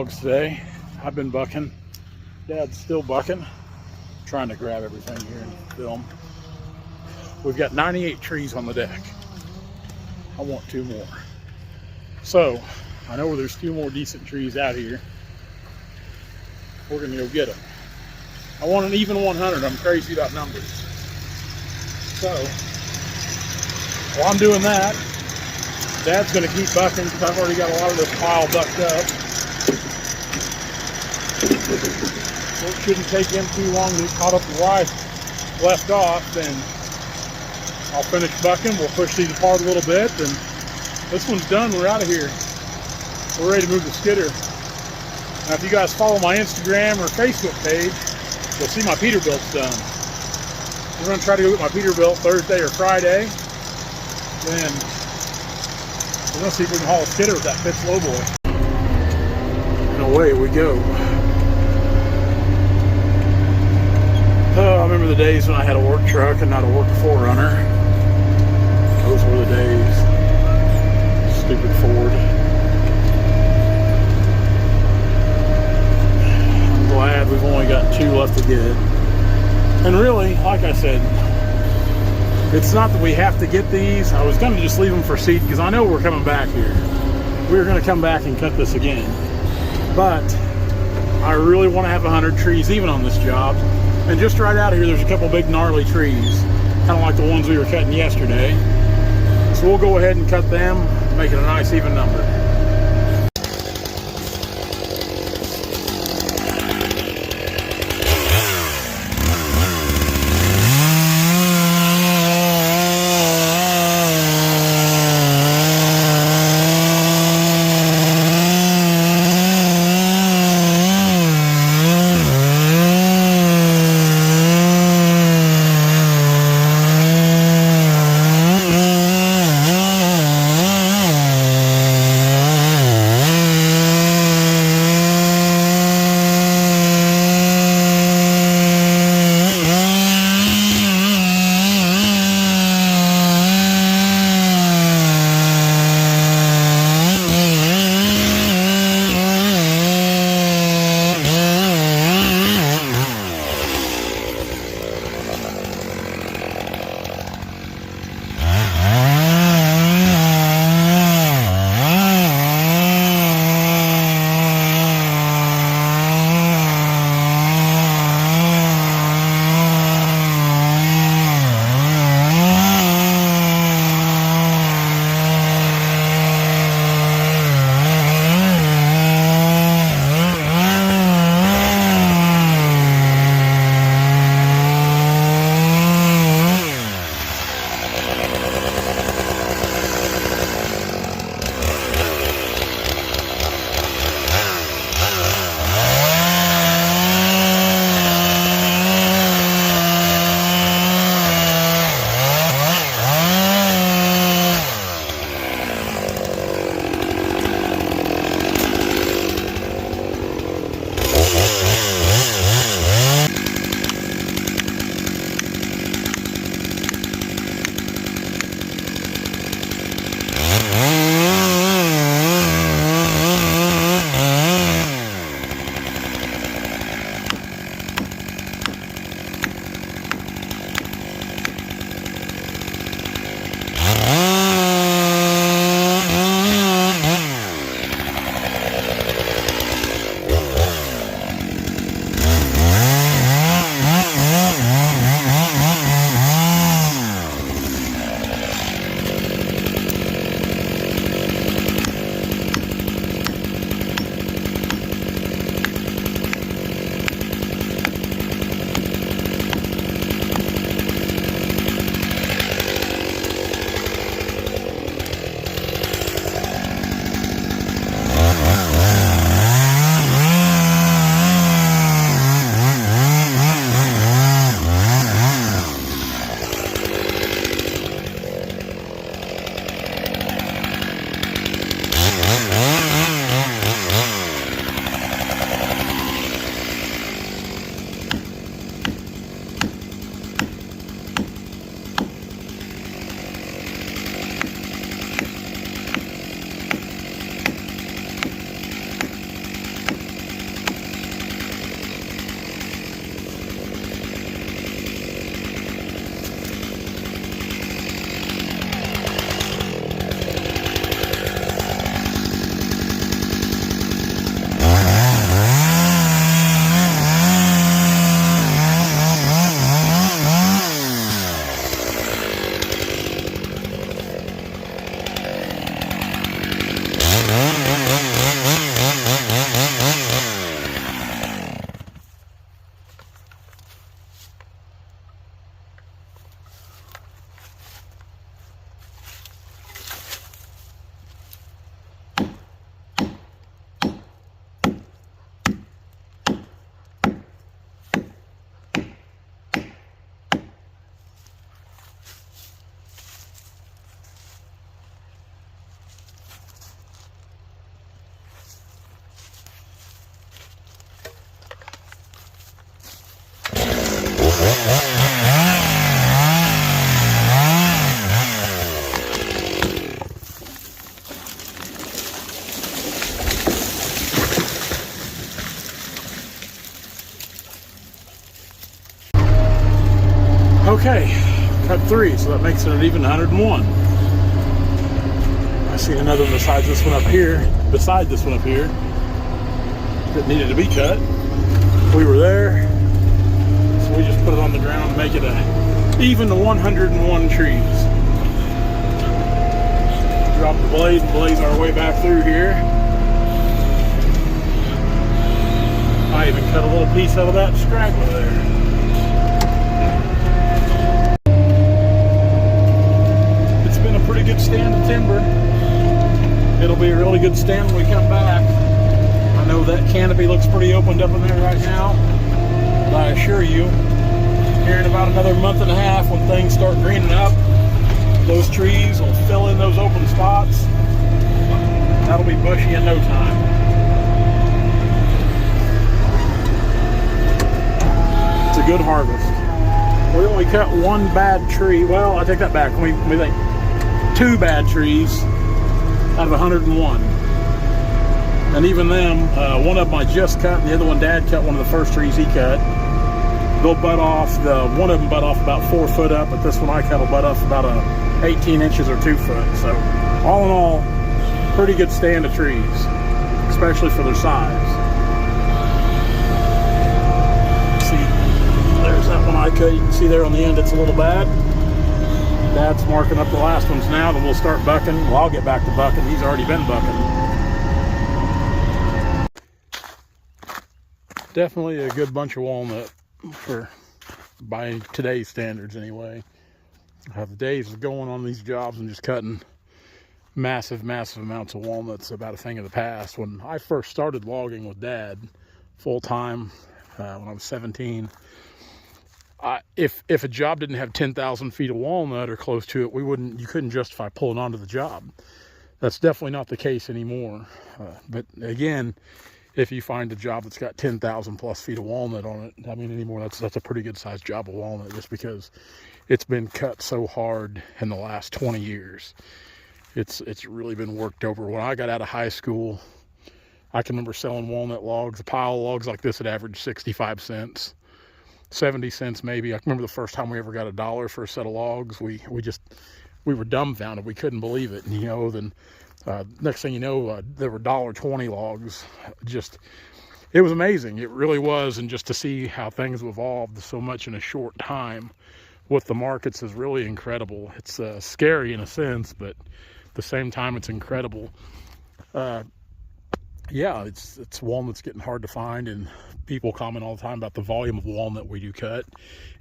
dogs today. I've been bucking. Dad's still bucking. Trying to grab everything here and film. We've got 98 trees on the deck. I want 2 more. So, I know there's 2 more decent trees out here. We're gonna go get them. I want an even 100. I'm crazy about numbers. So, while I'm doing that, Dad's gonna keep bucking because I've already got a lot of this pile bucked up. So it shouldn't take him too long to get caught up to where I left off. Then I'll finish bucking. We'll push these apart a little bit, and this one's done. We're out of here. We're ready to move the skidder. Now, if you guys follow my Instagram or Facebook page, you'll see my Peterbilt's done. We're going to try to go get my Peterbilt Thursday or Friday. Then we're going to see if we can haul a skidder with that Fitz Lowboy. And away we go. Oh, I remember the days when I had a work truck and not a work 4Runner. Those were the days. Stupid Ford. I'm glad we've only got 2 left to get. And really, like I said, it's not that we have to get these. I was going to just leave them for seed because I know we're coming back here. We're going to come back and cut this again. But I really want to have 100 trees even on this job. And just right out here, there's a couple big gnarly trees, kind of like the ones we were cutting yesterday. So we'll go ahead and cut them, make it a nice even number. Okay, cut 3, so that makes it an even 101. I see another one beside this one up here that needed to be cut. We were there, so we just put it on the ground to make it even to 101 trees. Drop the blade and blaze our way back through here. I even cut a little piece out of that straggler there. It's been a pretty good stand of timber. It'll be a really good stand when we come back. I know that canopy looks pretty opened up in there right now, but I assure you, here in about another month and a half, when things start greening up, those trees will fill in those open spots. That'll be bushy in no time. It's a good harvest. We only cut one bad tree. Well, I take that back. We think 2 bad trees out of 101. And even them, one of them I just cut, and the other one Dad cut one of the first trees he cut. They'll butt off. One of them butt off about 4 foot up, but this one I cut will butt off about 18 inches or 2 foot. So all in all, pretty good stand of trees, especially for their size. See, there's that one I cut. You can see there on the end it's a little bad. Dad's marking up the last ones now, then we'll start bucking. Well, I'll get back to bucking. He's already been bucking. Definitely a good bunch of walnut by today's standards anyway. The days of going on these jobs and just cutting massive amounts of walnuts about a thing of the past. When I first started logging with Dad full time when I was 17, if a job didn't have 10,000 feet of walnut or close to it, you couldn't justify pulling onto the job. That's definitely not the case anymore. But again, if you find a job that's got 10,000 plus feet of walnut on it, I mean, anymore, that's a pretty good sized job of walnut, just because it's been cut so hard in the last 20 years. It's really been worked over. When I got out of high school, I can remember selling walnut logs. A pile of logs like this had averaged 65 cents, 70 cents maybe. I can remember the first time we ever got $1 for a set of logs. We were dumbfounded. We couldn't believe it. And, then next thing you know, there were $1.20 logs. It was amazing. It really was. And just to see how things have evolved so much in a short time with the markets is really incredible. It's scary in a sense, but at the same time, it's incredible. Yeah, it's walnut's getting hard to find, and people comment all the time about the volume of walnut we do cut.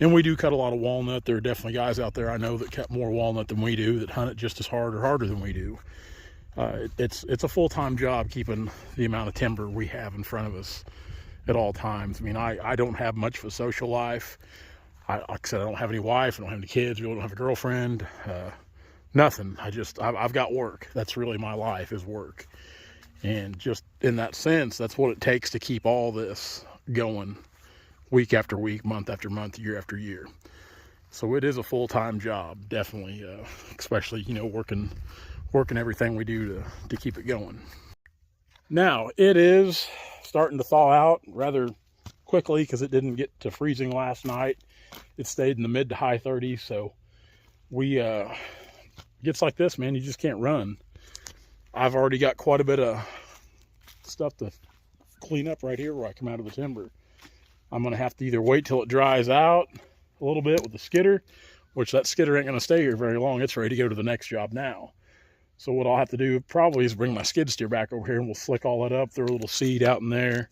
And we do cut a lot of walnut. There are definitely guys out there I know that cut more walnut than we do, that hunt it just as hard or harder than we do. It's a full-time job keeping the amount of timber we have in front of us at all times. I mean, I don't have much of a social life. Like I said, I don't have any wife, I don't have any kids, really don't have a girlfriend, nothing. I've got work. That's really my life, is work. And just in that sense, that's what it takes to keep all this going week after week, month after month, year after year. So it is a full-time job, definitely, especially, working everything we do to keep it going. Now, it is starting to thaw out rather quickly because it didn't get to freezing last night. It stayed in the mid to high 30s, so it gets like this, man, you just can't run. I've already got quite a bit of stuff to clean up right here where I come out of the timber. I'm going to have to either wait till it dries out a little bit with the skidder, which that skidder ain't going to stay here very long. It's ready to go to the next job now. So what I'll have to do probably is bring my skid steer back over here, and we'll slick all that up, throw a little seed out in there,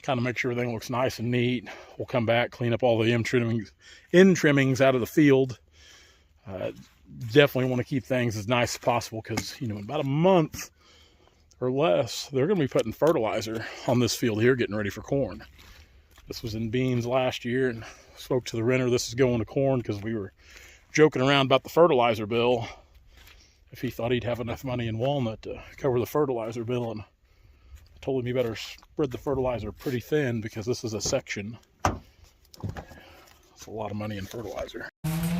kind of make sure everything looks nice and neat. We'll come back, clean up all the end trimmings out of the field. Definitely want to keep things as nice as possible, because in about a month or less, they're going to be putting fertilizer on this field here, getting ready for corn. This was in beans last year, and spoke to the renter. This is going to corn because we were joking around about the fertilizer bill, if he thought he'd have enough money in walnut to cover the fertilizer bill. And I told him he better spread the fertilizer pretty thin, because this is a section. It's a lot of money in fertilizer.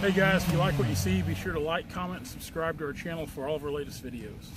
Hey guys, if you like what you see, be sure to like, comment, and subscribe to our channel for all of our latest videos.